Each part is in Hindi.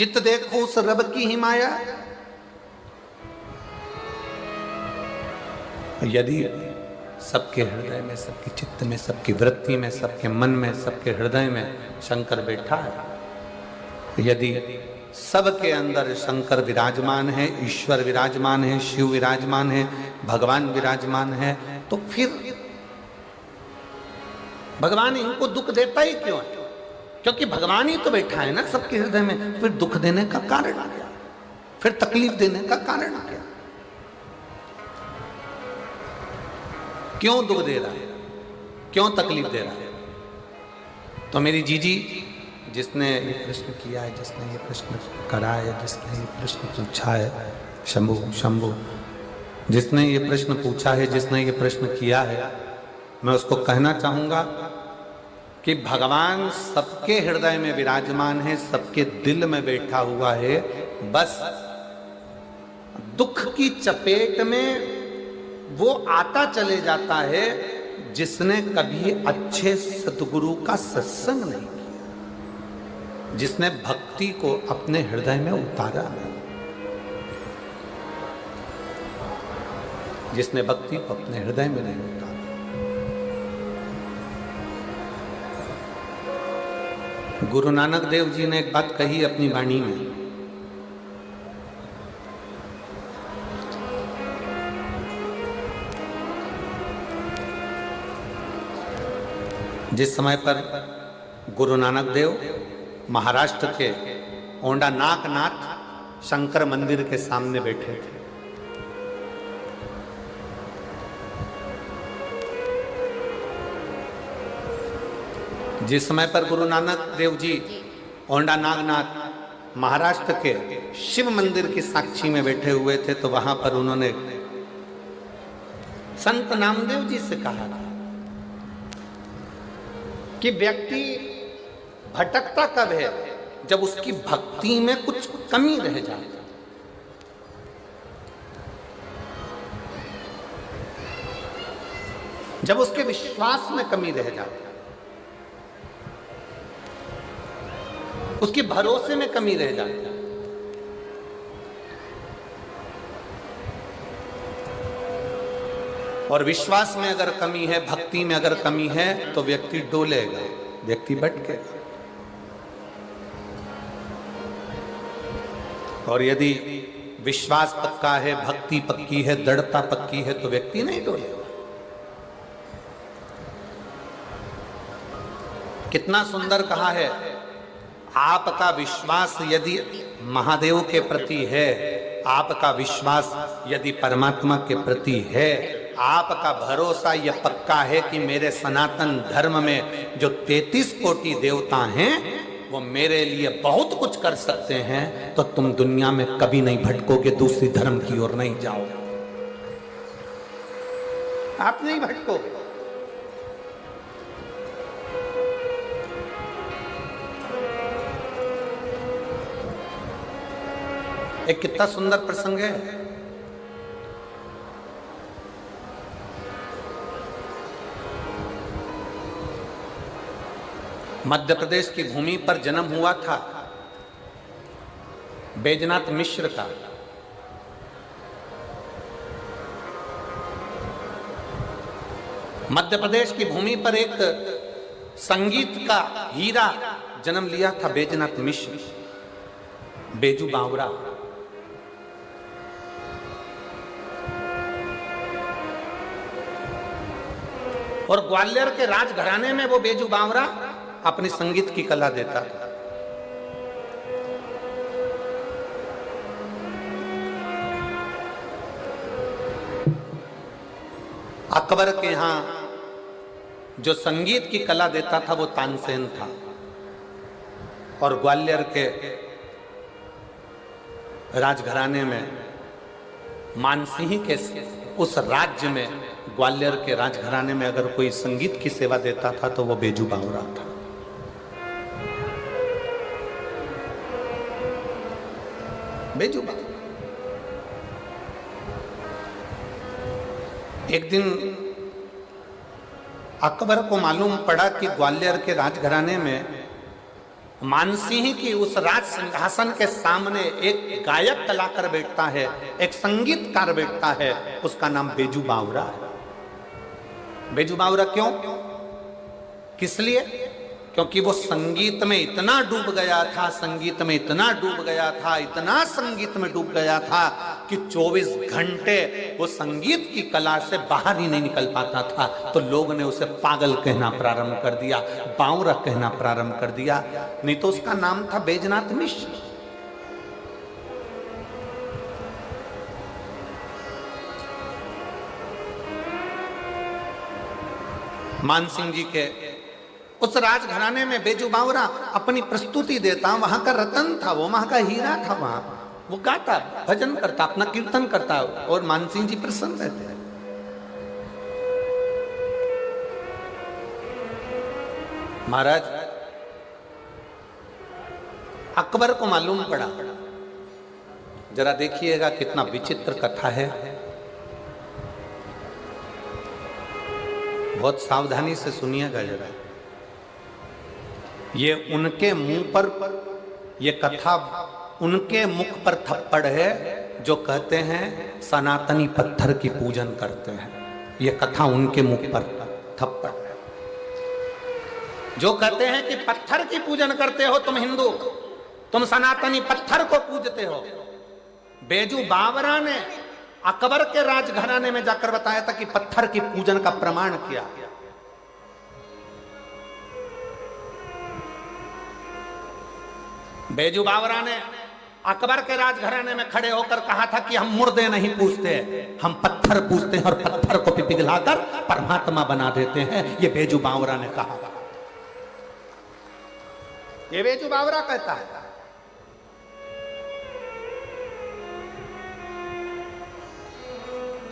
जित देखो उस रब की ही माया। यदि सबके हृदय में, सबके चित्त में, सबकी वृत्ति में, सबके मन में, सबके हृदय में शंकर बैठा है, यदि सबके अंदर शंकर विराजमान है, ईश्वर विराजमान है, शिव विराजमान है, भगवान विराजमान है, तो फिर भगवान इनको दुख देता ही क्यों है? क्योंकि भगवान ही तो बैठा है ना सबके हृदय में। फिर दुख देने का कारण क्या? फिर तकलीफ देने का कारण क्या? क्यों दुख दे रहा है? क्यों तकलीफ दे रहा है? तो मेरी जीजी जिसने ये प्रश्न किया है, जिसने ये प्रश्न करा है, जिसने ये प्रश्न पूछा है, शंभु जिसने ये प्रश्न पूछा है, जिसने ये प्रश्न किया है, मैं उसको कहना चाहूंगा कि भगवान सबके हृदय में विराजमान है, सबके दिल में बैठा हुआ है। बस दुख की चपेट में वो आता चले जाता है जिसने कभी अच्छे सद्गुरु का सत्संग नहीं किया, जिसने भक्ति को अपने हृदय में उतारा नहीं, जिसने भक्ति को अपने हृदय में नहीं उतारा। गुरु नानक देव जी ने एक बात कही अपनी वाणी में, जिस समय पर गुरु नानक देव महाराष्ट्र के ओंडा नागनाथ शंकर मंदिर के सामने बैठे थे, जिस समय पर गुरु नानक देव जी ओंडा नागनाथ महाराष्ट्र के शिव मंदिर की साक्षी में बैठे हुए थे, तो वहां पर उन्होंने संत नामदेव जी से कहा था कि व्यक्ति भटकता कब है? जब उसकी भक्ति में कुछ कमी रह जाती, जब उसके विश्वास में कमी रह जाती, उसके भरोसे में कमी रह जाती है। और विश्वास में अगर कमी है, भक्ति में अगर कमी है, तो व्यक्ति डोलेगा, व्यक्ति भटकेगा। और यदि विश्वास पक्का है, भक्ति पक्की है, दृढ़ता पक्की है, तो व्यक्ति नहीं डोलेगा। कितना सुंदर कहा है, आपका विश्वास यदि महादेव के प्रति है, आपका विश्वास यदि परमात्मा के प्रति है, आपका भरोसा यह पक्का है कि मेरे सनातन धर्म में जो 33 कोटि देवता हैं वो मेरे लिए बहुत कुछ कर सकते हैं, तो तुम दुनिया में कभी नहीं भटकोगे, दूसरी धर्म की ओर नहीं जाओगे, आप नहीं भटकोगे। एक कितना सुंदर प्रसंग है। मध्य प्रदेश की भूमि पर जन्म हुआ था बैजनाथ मिश्र का। मध्य प्रदेश की भूमि पर एक संगीत का हीरा जन्म लिया था बैजनाथ मिश्र, बेजू बावरा। और ग्वालियर के राजघराने में वो बेजू बावरा अपनी संगीत की कला देता था। अकबर के यहां जो संगीत की कला देता था वो तानसेन था, और ग्वालियर के राजघराने में मानसिंह के उस राज्य में, ग्वालियर के राजघराने में अगर कोई संगीत की सेवा देता था तो वो बेजू बावरा था। बेजू बावरा। एक दिन अकबर को मालूम पड़ा कि ग्वालियर के राजघराने में मानसिंह की उस राज सिंहासन के सामने एक गायक कलाकार बैठता है, एक संगीतकार बैठता है, उसका नाम बेजू बावरा है। बेजू बावरा क्यों? किस लिए? क्योंकि वो संगीत में इतना डूब गया था, संगीत में इतना डूब गया था, इतना संगीत में डूब गया था कि 24 घंटे वो संगीत की कला से बाहर ही नहीं निकल पाता था। तो लोगों ने उसे पागल कहना प्रारंभ कर दिया, बावरा कहना प्रारंभ कर दिया। नहीं तो उसका नाम था बैजनाथ मिश्र। मानसिंह जी के उस राजघराने में बेजू बावरा अपनी प्रस्तुति देता, वहां का रतन था वो, वहां का हीरा था। वहां वो गाता, भजन करता, अपना कीर्तन करता, और मानसिंह जी प्रसन्न रहते हैं। महाराज, अकबर को मालूम पड़ा, जरा देखिएगा कितना विचित्र कथा है, बहुत सावधानी से सुनिएगा जरा। ये उनके मुंह पर, ये कथा उनके मुख पर थप्पड़ है जो कहते हैं सनातनी पत्थर की पूजन करते हैं। ये कथा उनके मुख पर थप्पड़ है, जो कहते हैं कि पत्थर की पूजन करते हो तुम हिंदू, तुम सनातनी पत्थर को पूजते हो। बेजू बावरा ने अकबर के राजघराने में जाकर बताया था कि पत्थर की पूजन का प्रमाण किया। बेजू बावरा ने अकबर के राजघराने में खड़े होकर कहा था कि हम मुर्दे नहीं पूजते, हम पत्थर पूजते हैं और पत्थर को पिघलाकर परमात्मा बना देते हैं। ये बेजू बावरा ने कहा, ये बेजू बावरा कहता है।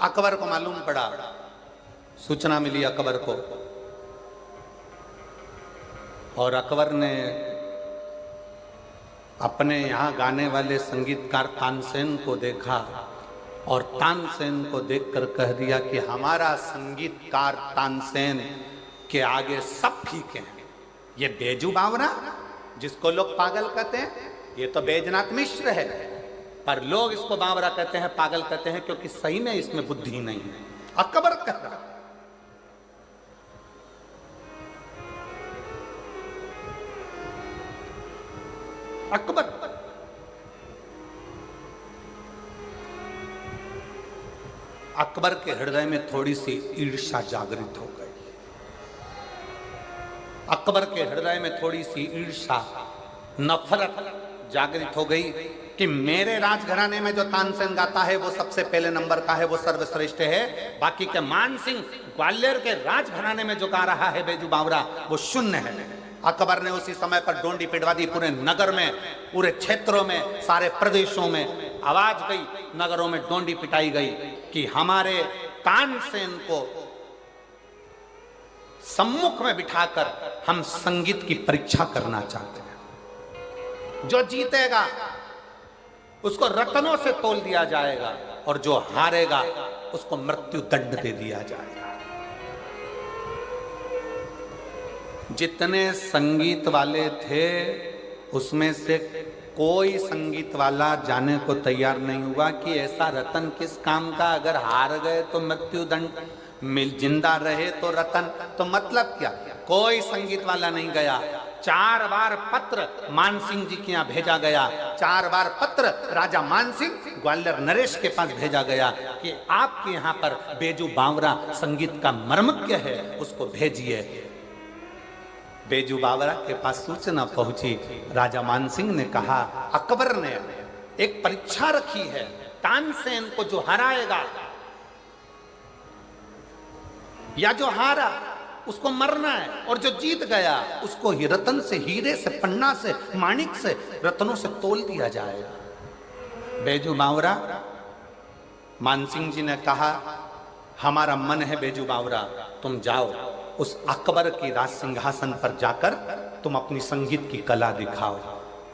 अकबर को मालूम पड़ा, सूचना मिली अकबर को, और अकबर ने अपने यहाँ गाने वाले संगीतकार तानसेन को देखा और तानसेन को देखकर कह दिया कि हमारा संगीतकार तानसेन के आगे सब फीके हैं। ये बेजू बावरा जिसको लोग पागल कहते हैं, ये तो बैजनाथ मिश्र है, पर लोग इसको बावरा कहते हैं, पागल कहते हैं, क्योंकि सही में इसमें बुद्धि नहीं है। अकबर कह रहा, अकबर अकबर के हृदय में थोड़ी सी ईर्ष्या जागृत हो गई। अकबर के हृदय में थोड़ी सी ईर्ष्या, नफरत जागृत हो गई कि मेरे राजघराने में जो तानसेन गाता है वो सबसे पहले नंबर का है, वो सर्वश्रेष्ठ है, बाकी के मानसिंह ग्वालियर के राजघराने में जो गा रहा है बेजू बावरा वो शून्य है। अकबर ने उसी समय पर डोंडी पिटवा दी। पूरे नगर में, पूरे क्षेत्रों में, सारे प्रदेशों में आवाज गई, नगरों में डोंडी पिटाई गई कि हमारे तानसेन को सम्मुख में बिठाकर हम संगीत की परीक्षा करना चाहते हैं। जो जीतेगा उसको रत्नों से तोल दिया जाएगा और जो हारेगा उसको मृत्यु दंड दे दिया जाएगा। जितने संगीत वाले थे उसमें से कोई संगीत वाला जाने को तैयार नहीं हुआ कि ऐसा रतन किस काम का, अगर हार गए तो मृत्यु दंड, मिल जिंदा रहे तो रतन, तो मतलब क्या? कोई संगीत वाला नहीं गया। 4 बार पत्र मानसिंह जी के यहाँ भेजा गया, 4 बार पत्र राजा मानसिंह ग्वालियर नरेश के पास भेजा गया कि आपके यहाँ पर बेजू बावरा संगीत का मर्मज्ञ है, उसको भेजिए। बेजू बावरा के पास सूचना पहुंची। राजा मानसिंह ने कहा, अकबर ने एक परीक्षा रखी है, तानसेन को जो हराएगा या जो हारा उसको मरना है, और जो जीत गया उसको ही रतन से, हीरे से, पन्ना से, माणिक से, रत्नों से तोल दिया जाएगा। बेजू बावरा, मानसिंह जी ने कहा, हमारा मन है बेजू बावरा, तुम जाओ उस अकबर की राज सिंहासन पर जाकर तुम अपनी संगीत की कला दिखाओ।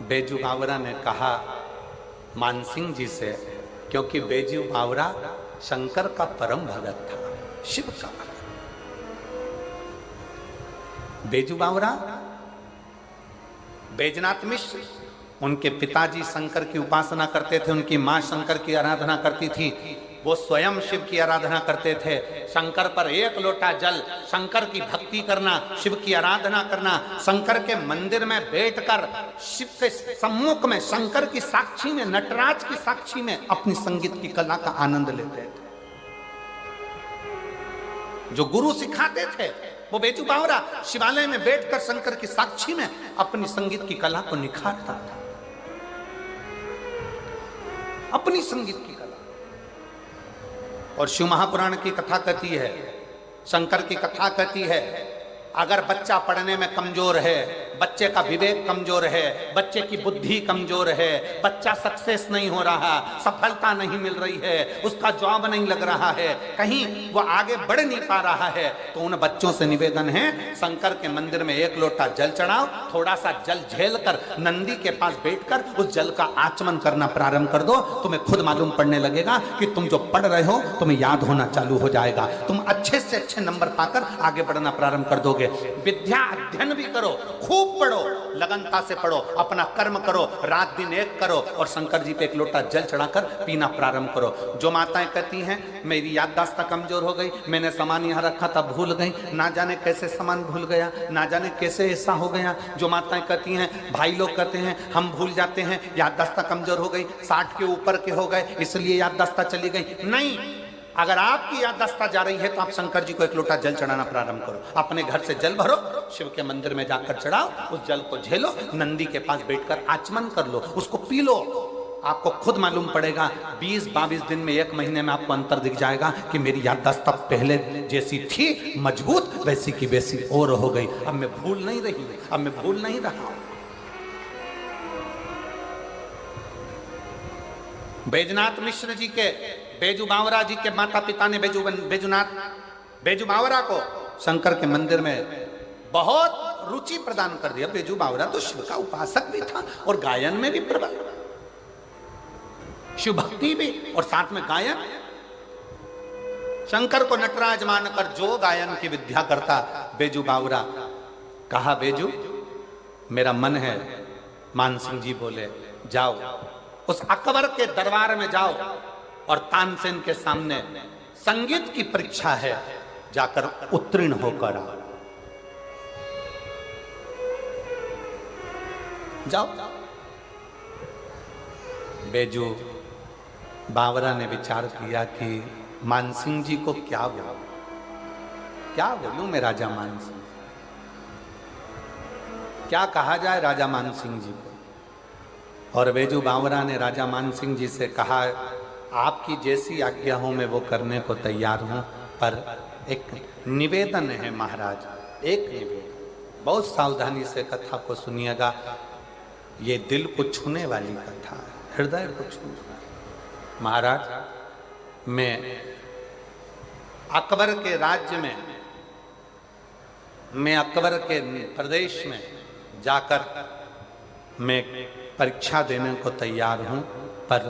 बेजू बावरा ने कहा मानसिंह जी से, क्योंकि बेजू बावरा शंकर का परम भगत था, शिव का भगत। बेजू बावरा बैजनाथ मिश्र, उनके पिताजी शंकर की उपासना करते थे, उनकी माँ शंकर की आराधना करती थी, वो स्वयं शिव की आराधना करते थे। शंकर पर एक लोटा जल, शंकर की भक्ति करना, शिव की आराधना करना, शंकर के मंदिर में बैठकर शिव के सम्मुख में, शंकर की साक्षी में, नटराज की साक्षी में अपनी संगीत की कला का आनंद लेते थे। जो गुरु सिखाते थे वो बेजू बावरा शिवालय में बैठकर शंकर की साक्षी में अपनी संगीत की कला को निखारता था, अपनी संगीत की कला। और शिव महापुराण की कथा कहती है, शंकर की कथा कहती है, अगर बच्चा पढ़ने में कमजोर है, बच्चे का विवेक कमजोर है, बच्चे की बुद्धि कमजोर है, बच्चा सक्सेस नहीं हो रहा, सफलता नहीं मिल रही है, उसका जॉब नहीं लग रहा है, कहीं वो आगे बढ़ नहीं पा रहा है, तो उन बच्चों से निवेदन है, शंकर के मंदिर में एक लोटा जल चढ़ाओ, थोड़ा सा जल झेल कर नंदी के पास बैठकर उस जल का आचमन करना प्रारंभ कर दो। तुम्हें खुद मालूम पड़ने लगेगा कि तुम जो पढ़ रहे हो तुम्हें याद होना चालू हो जाएगा, तुम अच्छे से अच्छे नंबर पाकर आगे बढ़ना प्रारंभ कर दोगे। विद्या अध्ययन भी करो, खूब पढ़ो, लगनता से पढ़ो, अपना कर्म करो, रात दिन एक करो और शंकर जी पे एक लोटा जल चढ़ाकर पीना प्रारंभ करो। जो माताएं कहती हैं मेरी याददाश्त कमजोर हो गई, मैंने सामान यहाँ रखा था भूल गई, ना जाने कैसे सामान भूल गया, ना जाने कैसे ऐसा हो गया। जो माताएं कहती हैं, भाई लोग कहते हैं हम भूल जाते हैं, याददाश्त कमजोर हो गई, 60 के ऊपर के हो गए इसलिए याददाश्त चली गई, नहीं, अगर आपकी याददाश्त जा रही है तो आप शंकर जी को एक लोटा जल चढ़ाना प्रारंभ करो। अपने घर से जल भरो, शिव के मंदिर में जाकर चढ़ाओ, उस जल को झेलो, नंदी के पास बैठकर आचमन कर लो, उसको पी लो। आपको खुद मालूम पड़ेगा 20-22 दिन में, 1 महीने में आपको अंतर दिख जाएगा कि मेरी याददाश्त अब पहले जैसी थी मजबूत, वैसी की वैसी और हो गई, अब मैं भूल नहीं रही, अब मैं भूल नहीं रहा हूं। बैजनाथ मिश्र जी के, बेजू बावरा जी के माता पिता ने बेजू बावरा को शंकर के मंदिर में बहुत रुचि प्रदान कर दिया। बेजू बावरा तो शिव का उपासक भी था और गायन में भी प्रबल, शिव भक्ति भी और साथ में गायन। शंकर को नटराज मानकर जो गायन की विद्या करता बेजू बावरा, कहा बेजू मेरा मन है। मान सिंह जी बोले जाओ उस अकबर के दरबार में जाओ और तानसेन के सामने संगीत की परीक्षा है, जाकर उत्तीर्ण होकर आओ। जाओ। बेजू बावरा ने विचार किया कि मानसिंह जी को क्या बोलूं, क्या बोलूं मैं राजा मानसिंह, क्या कहा जाए राजा मानसिंह जी को। और बेजू बावरा ने राजा मानसिंह जी से कहा आपकी जैसी आज्ञा हो मैं वो करने को तैयार हूं, पर एक निवेदन है महाराज, एक निवेदन। बहुत सावधानी से कथा को सुनिएगा, ये दिल को छूने वाली कथा है, हृदय को छूने वाली। महाराज मैं अकबर के राज्य में, मैं अकबर के प्रदेश में जाकर मैं परीक्षा देने को तैयार हूं, पर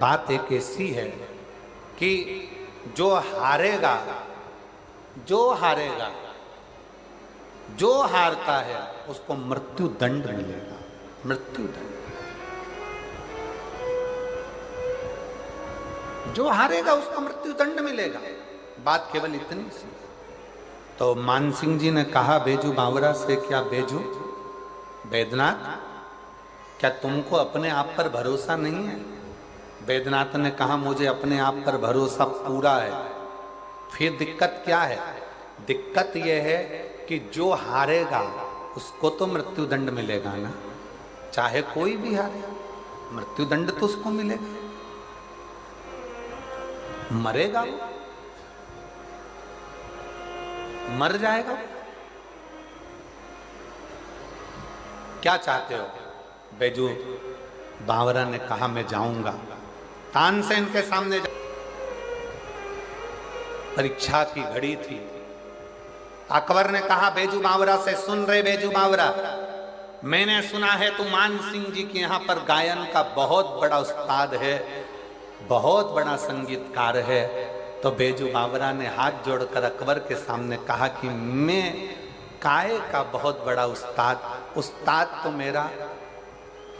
बात एक ऐसी है कि जो हारेगा, जो हारेगा, जो हारता है उसको मृत्यु दंड मिलेगा, मृत्यु दंड। जो हारेगा उसको मृत्यु दंड मिलेगा, बात केवल इतनी सी। तो मानसिंह जी ने कहा बेजू बावरा से, क्या बेजू बैद्यनाथ क्या तुमको अपने आप पर भरोसा नहीं है? बैद्यनाथ ने कहा मुझे अपने आप पर भरोसा पूरा है। फिर दिक्कत क्या है? दिक्कत यह है कि जो हारेगा उसको तो मृत्यु दंड मिलेगा ना, चाहे कोई भी हारे मृत्यु दंड तो उसको मिलेगा। मरेगा वो, मर जाएगा। क्या चाहते हो? बेजू बावरा ने कहा मैं जाऊंगा तानसेन के सामने। परीक्षा की घड़ी थी। अकबर ने कहा बेजू बावरा से, सुन रहे बेजू बावरा, मैंने सुना है तू मान सिंह जी के यहाँ पर गायन का बहुत बड़ा उस्ताद है, बहुत बड़ा संगीतकार है। तो बेजू बावरा ने हाथ जोड़कर अकबर के सामने कहा कि मैं काय का बहुत बड़ा उस्ताद, उस्ताद तो मेरा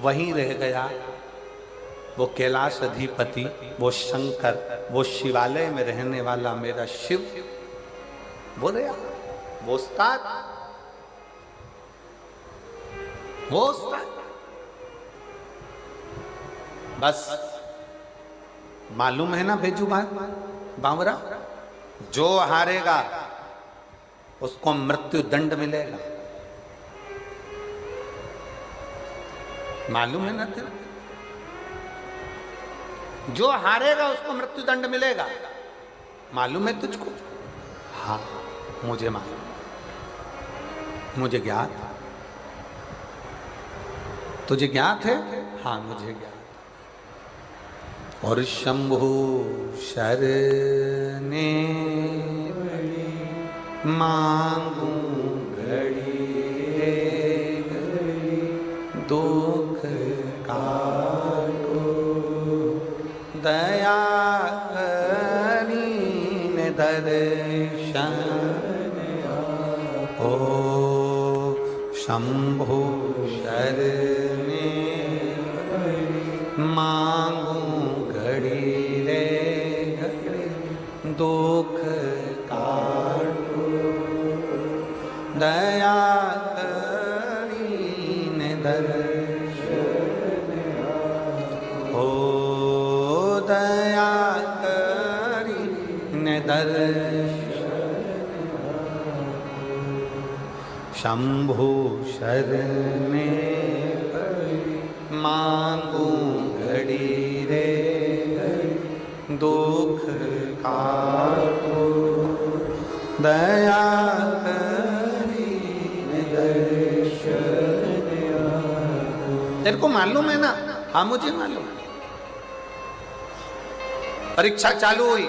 वहीं रह गया, वो कैलाश अधिपति, वो शंकर, वो शिवालय में रहने वाला मेरा शिव, वो रहा, वो उस्ताद, वो उस्ताद। बस मालूम है ना बेजू बावरा, जो हारेगा उसको मृत्यु दंड मिलेगा। मालूम है ना तेरा? जो हारेगा उसको मृत्यु दंड मिलेगा। मालूम है तुझको? हाँ मुझे मालूम, मुझे ज्ञात। तुझे ज्ञात है? हाँ मुझे ज्ञात। और शंभु शरणे मांगू घड़ी दुख काटो, दया करीन दर्शन हो। शंभु शरणे मांगू घड़ी रे दुख काटो, दया करीन दर्शन हो। दया करीन दर्शन, शंभु शरणे मांगू घड़ी रे दुख काटो, दया करीन दर्शन। तेरे को मालूम है ना? हाँ मुझे मालूम है। परीक्षा चालू हुई,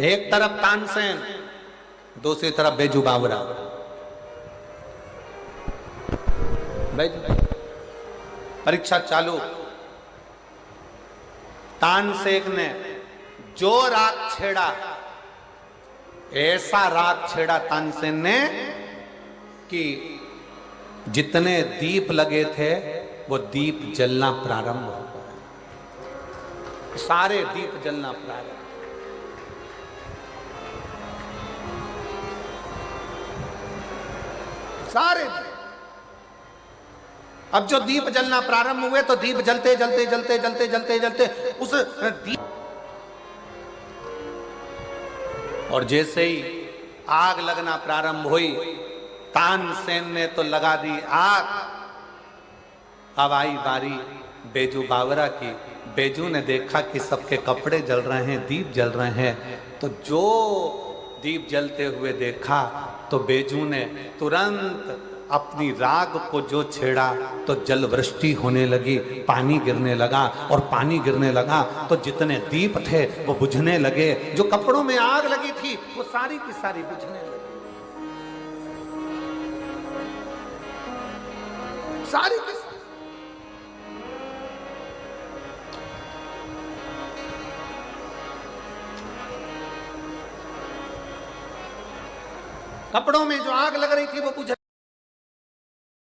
एक तरफ तानसेन, दूसरी तरफ बेजू बावरा। परीक्षा चालू। तानसेन ने जो राग छेड़ा, ऐसा राग छेड़ा तानसेन ने कि जितने दीप लगे थे वो दीप जलना प्रारंभ हो गए। सारे दीप जलना प्रारंभ। सारे दीप। अब जो दीप जलना प्रारंभ हुए तो दीप जलते जलते जलते जलते जलते जलते उस दीप, और जैसे ही आग लगना प्रारंभ हुई, तानसेन ने तो लगा दी आग। अब आई बारी बेजू बावरा की। बेजू ने देखा कि सबके कपड़े जल रहे हैं, दीप जल रहे हैं, तो जो दीप जलते हुए देखा तो बेजू ने तुरंत अपनी राग को जो छेड़ा तो जल वृष्टि होने लगी, पानी गिरने लगा, और पानी गिरने लगा तो जितने दीप थे वो बुझने लगे। जो कपड़ों में आग लगी थी वो सारी की सारी बुझने लगी, सारी की सारी। कपड़ों में जो आग लग रही थी वो बुझ